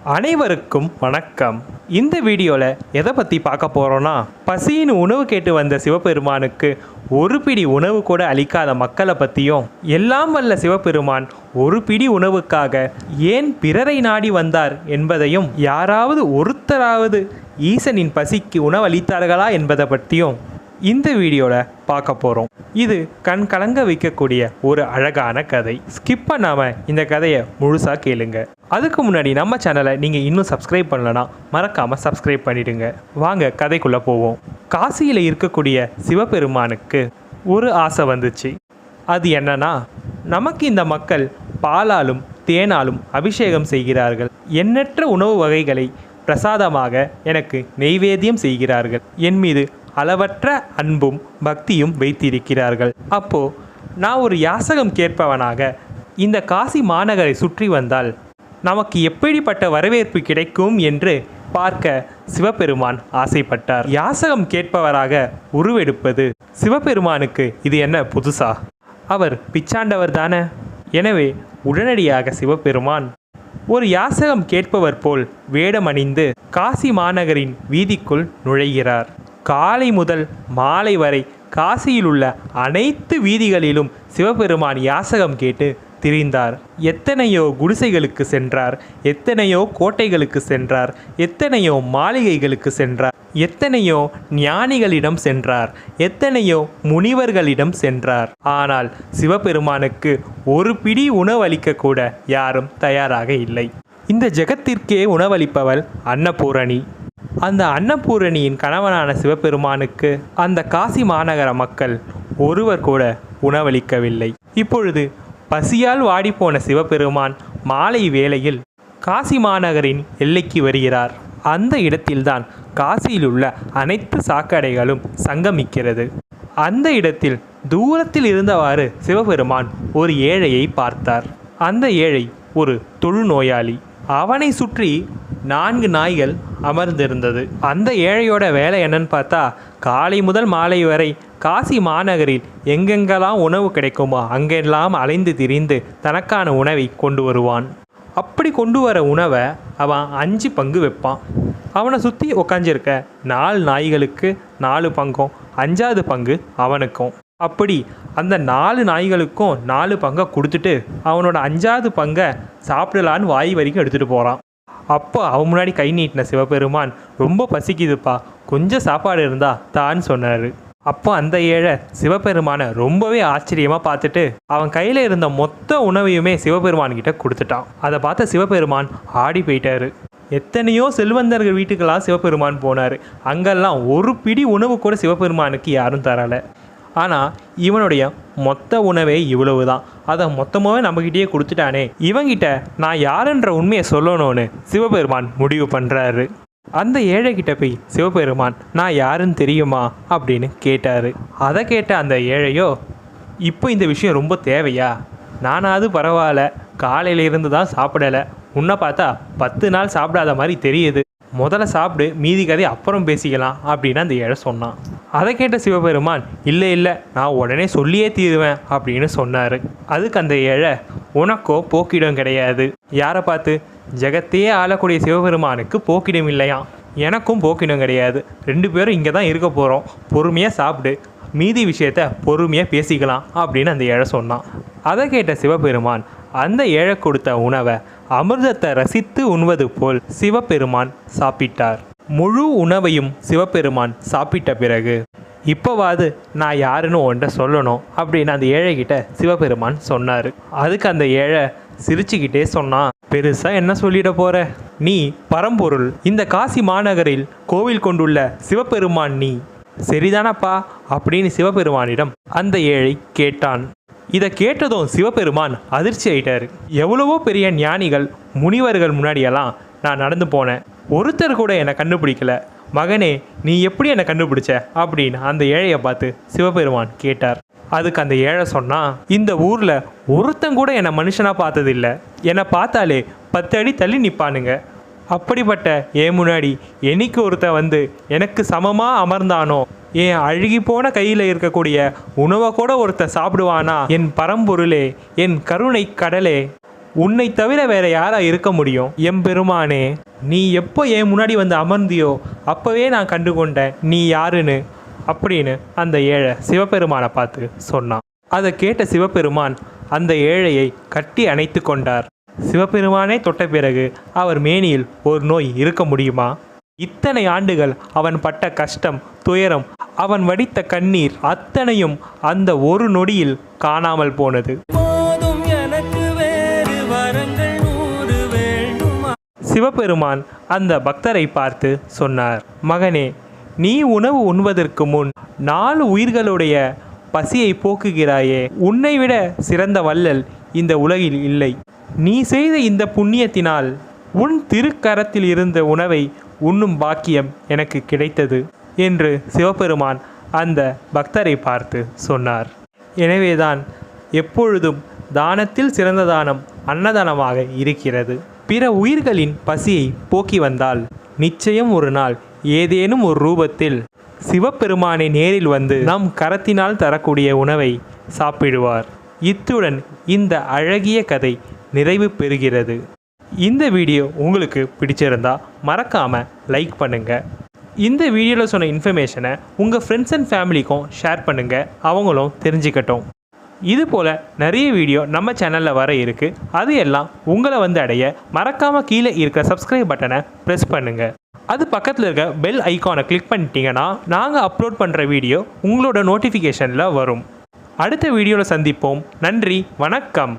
அனைவருக்கும் வணக்கம். இந்த வீடியோவில் எதை பற்றி பார்க்க போகிறோன்னா, பசியின் உணவு கேட்டு வந்த சிவபெருமானுக்கு ஒரு பிடி உணவு கூட அளிக்காத மக்களை பற்றியும், எல்லாம் வல்ல சிவபெருமான் ஒரு பிடி உணவுக்காக ஏன் பிறரை நாடி வந்தார் என்பதையும், யாராவது ஒருத்தராவது ஈசனின் பசிக்கு உணவளித்தார்களா என்பதை பற்றியும் இந்த வீடியோவில் பார்க்க போகிறோம். இது கண் கலங்க வைக்கக்கூடிய ஒரு அழகான கதை. ஸ்கிப் பண்ணாமல் இந்த கதையை முழுசாக கேளுங்க. அதுக்கு முன்னாடி நம்ம சேனலை நீங்கள் இன்னும் சப்ஸ்கிரைப் பண்ணலன்னா மறக்காமல் சப்ஸ்கிரைப் பண்ணிடுங்க. வாங்க கதைக்குள்ளே போவோம். காசியில் இருக்கக்கூடிய சிவபெருமானுக்கு ஒரு ஆசை வந்துச்சு. அது என்னன்னா, நமக்கு இந்த மக்கள் பாலாலும் தேனாலும் அபிஷேகம் செய்கிறார்கள். எண்ணற்ற உணவு வகைகளை பிரசாதமாக எனக்கு நெய்வேத்தியம் செய்கிறார்கள். என் மீது அளவற்ற அன்பும் பக்தியும் வைத்திருக்கிறார்கள். அப்போ நான் ஒரு யாசகம் கேட்பவனாக இந்த காசி மாநகரை சுற்றி வந்தால் நமக்கு எப்படிப்பட்ட வரவேற்பு கிடைக்கும் என்று பார்க்க சிவபெருமான் ஆசைப்பட்டார். யாசகம் கேட்பவராக உருவெடுப்பது சிவபெருமானுக்கு இது என்ன புதுசா? அவர் பிச்சாண்டவர் தானே. எனவே உடனடியாக சிவபெருமான் ஒரு யாசகம் கேட்பவர் போல் வேடமணிந்து காசி மாநகரின் வீதிக்குள் நுழைகிறார். காலை முதல் மாலை வரை காசியில் உள்ள அனைத்து வீதிகளிலும் சிவபெருமான் யாசகம் கேட்டு திரிந்தார். எத்தனையோ குடிசைகளுக்கு சென்றார், எத்தனையோ கோட்டைகளுக்கு சென்றார், எத்தனையோ மாளிகைகளுக்கு சென்றார், எத்தனையோ ஞானிகளிடம் சென்றார், எத்தனையோ முனிவர்களிடம் சென்றார். ஆனால் சிவபெருமானுக்கு ஒரு பிடி உணவளிக்க கூட யாரும் தயாராக இல்லை. இந்த ஜெகத்திற்கே உணவளிப்பவள் அன்னபூரணி. அந்த அன்னபூரணியின் கணவனான சிவபெருமானுக்கு அந்த காசி மாநகர மக்கள் ஒருவர் கூட உணவளிக்கவில்லை. இப்பொழுது பசியால் வாடிப்போன சிவபெருமான் மாலை வேளையில் காசி மாநகரின் எல்லைக்கு வருகிறார். அந்த இடத்தில்தான் காசியில் உள்ள அனைத்து சாக்கடைகளும் சங்கமிக்கிறது. அந்த இடத்தில் தூரத்தில் இருந்தவாறு சிவபெருமான் ஒரு ஏழையை பார்த்தார். அந்த ஏழை ஒரு தொழுநோயாளி. அவனை சுற்றி 4 நாய்கள் அமர்ந்திருந்தது. அந்த ஏழையோட வேலை என்னன்னு பார்த்தா, காலை முதல் மாலை வரை காசி மாநகரில் எங்கெங்கெல்லாம் உணவு கிடைக்குமோ அங்கெல்லாம் அலைந்து திரிந்து தனக்கான உணவை கொண்டு வருவான். அப்படி கொண்டு வர உணவை அவன் 5 பங்கு வைப்பான். அவனை சுற்றி உக்காஞ்சிருக்க 4 நாய்களுக்கு 4 பங்கும், 5ஆவது பங்கு அவனுக்கும். அப்படி அந்த 4 நாய்களுக்கும் 4 பங்கை கொடுத்துட்டு அவனோட 5ஆவது பங்கை சாப்பிடலான்னு வாய் வரைக்கும் எடுத்துகிட்டு போகிறான். அப்போ அவன் முன்னாடி கை நீட்டின சிவபெருமான், ரொம்ப பசிக்குதுப்பா, கொஞ்சம் சாப்பாடு இருந்தா தான் சொன்னார். அப்போ அந்த ஏழை சிவபெருமானை ரொம்பவே ஆச்சரியமாக பார்த்துட்டு அவன் கையில் இருந்த மொத்த உணவையுமே சிவபெருமான்கிட்ட கொடுத்துட்டான். அதை பார்த்த சிவபெருமான் ஆடி போயிட்டாரு. எத்தனையோ செல்வந்தர்கள் வீட்டுக்கெல்லாம் சிவபெருமான் போனார். அங்கெல்லாம் ஒரு பிடி உணவு கூட சிவபெருமானுக்கு யாரும் தரலை. ஆனால் இவனுடைய மொத்த உணவே இவ்வளவு தான். அதை மொத்தமாகவே நம்மக்கிட்டே கொடுத்துட்டானே, இவங்கிட்ட நான் யாருன்ற உண்மையை சொல்லணும்னு சிவபெருமான் முடிவு பண்ணுறாரு. அந்த ஏழைக்கிட்ட போய் சிவபெருமான், நான் யாருன்னு தெரியுமா அப்படின்னு கேட்டார். அதை கேட்ட அந்த ஏழையோ, இப்போ இந்த விஷயம் ரொம்ப தேவையா? நானாவது பரவாயில்ல, காலையில் இருந்து தான் சாப்பிடலை, உன்னை பார்த்தா 10 நாள் சாப்பிடாத மாதிரி தெரியுது, முதல்ல சாப்பிடு, மீதி கதை அப்புறம் பேசிக்கலாம் அப்படின்னு அந்த ஏழை சொன்னான். அதை கேட்ட சிவபெருமான், இல்லை நான் உடனே சொல்லியே தீருவேன் அப்படின்னு சொன்னார். அதுக்கு அந்த ஏழை, உனக்கோ போக்கிடம் கிடையாது. யாரை பார்த்து? ஜெகத்தையே ஆளக்கூடிய சிவபெருமானுக்கு போக்கிடம் இல்லையாம். எனக்கும் போக்கிடம் கிடையாது. 2 பேரும் இங்கே தான் இருக்க போகிறோம், பொறுமையாக சாப்பிடு, மீதி விஷயத்த பொறுமையாக பேசிக்கலாம் அப்படின்னு அந்த ஏழை சொன்னான். அதை கேட்ட சிவபெருமான் அந்த ஏழை கொடுத்த உணவை அமிர்தத்தை ரசித்து உண்வது போல் சிவபெருமான் சாப்பிட்டார். முழு உணவையும் சிவபெருமான் சாப்பிட்ட பிறகு, இப்போவாது நான் யாருன்னு ஒன்றை சொல்லணும் அப்படின்னு அந்த ஏழைகிட்ட சிவபெருமான் சொன்னார். அதுக்கு அந்த ஏழை சிரிச்சுக்கிட்டே சொன்னான், பெருசாக என்ன சொல்லிட போற? நீ பரம்பொருள், இந்த காசி மாநகரில் கோவில் கொண்டுள்ள சிவபெருமான் நீ, சரிதானப்பா அப்படின்னு சிவபெருமானிடம் அந்த ஏழை கேட்டான். இதை கேட்டதும் சிவபெருமான் அதிர்ச்சி ஆயிட்டார். எவ்வளவோ பெரிய ஞானிகள் முனிவர்கள் முன்னாடியெல்லாம் நான் நடந்து போனேன், ஒருத்தர் கூட என்னை கண்டுபிடிக்கல. மகனே, நீ எப்படி என்னை கண்டுபிடிச்ச அப்படின்னு அந்த ஏழையை பார்த்து சிவபெருமான் கேட்டார். அதுக்கு அந்த ஏழை சொன்னா, இந்த ஊரில் ஒருத்தன் கூட என்னை மனுஷனாக பார்த்ததில்லை, என்னை பார்த்தாலே 10 அடி தள்ளி நிற்பானுங்க. அப்படிப்பட்ட என் முன்னாடி என்னைக்கு ஒருத்தன் வந்து எனக்கு சமமாக அமர்ந்தானோ, என் அழுகி போன கையில் இருக்கக்கூடிய உணவை கூட ஒருத்தன் சாப்பிடுவானா? என் பரம்பொருளே, என் கருணை கடலே, உன்னை தவிர வேற யாரா இருக்க முடியும்? எம்பெருமானே, நீ எப்போ என் முன்னாடி வந்து அமர்ந்தியோ அப்போவே நான் கண்டுகொண்டேன் நீ யாருன்னு அப்படின்னு அந்த ஏழை சிவபெருமானை பார்த்து சொன்னான். அதை கேட்ட சிவபெருமான் அந்த ஏழையை கட்டி அணைத்து கொண்டார். சிவபெருமானே தொட்ட பிறகு அவர் மேனியில் ஒரு நோய் இருக்க முடியுமா? இத்தனை ஆண்டுகள் அவன் பட்ட கஷ்டம், துயரம், அவன் வடித்த கண்ணீர் அத்தனையும் அந்த ஒரு நொடியில் காணாமல் போனது. சிவபெருமான் அந்த பக்தரை பார்த்து சொன்னார், மகனே, நீ உணவு உண்பதற்கு முன் 4 உயிர்களுடைய பசியை போக்குகிறாயே, உன்னை விட சிறந்த வள்ளல் இந்த உலகில் இல்லை. நீ செய்த இந்த புண்ணியத்தினால் உன் திருக்கரத்தில் இருந்த உணவை உண்ணும் பாக்கியம் எனக்கு கிடைத்தது என்று சிவபெருமான் அந்த பக்தரை பார்த்து சொன்னார். எனவேதான் எப்பொழுதும் தானத்தில் சிறந்த தானம் அன்னதானமாக இருக்கிறது. பிற உயிர்களின் பசியை போக்கி வந்தால் நிச்சயம் ஒரு நாள் ஏதேனும் ஒரு ரூபத்தில் சிவபெருமானை நேரில் வந்து நம் கரத்தினால் தரக்கூடிய உணவை சாப்பிடுவார். இத்துடன் இந்த அழகிய கதை நிறைவு பெறுகிறது. இந்த வீடியோ உங்களுக்கு பிடிச்சிருந்தா மறக்காமல் லைக் பண்ணுங்கள். இந்த வீடியோவில் சொன்ன இன்ஃபர்மேஷனை உங்கள் ஃப்ரெண்ட்ஸ் அண்ட் ஃபேமிலிக்கும் ஷேர் பண்ணுங்கள், அவங்களும் தெரிஞ்சுக்கட்டும். இதுபோல் நிறைய வீடியோ நம்ம சேனலில் வர இருக்குது. அது எல்லாம் உங்களை வந்து அடைய மறக்காமல் கீழே இருக்கிற சப்ஸ்கிரைப் பட்டனை ப்ரெஸ் பண்ணுங்கள். அது பக்கத்தில் இருக்க பெல் ஐக்கானை கிளிக் பண்ணிட்டீங்கன்னா நாங்கள் அப்லோட் பண்ணுற வீடியோ உங்களோட நோட்டிஃபிகேஷனில் வரும். அடுத்த வீடியோவில் சந்திப்போம். நன்றி, வணக்கம்.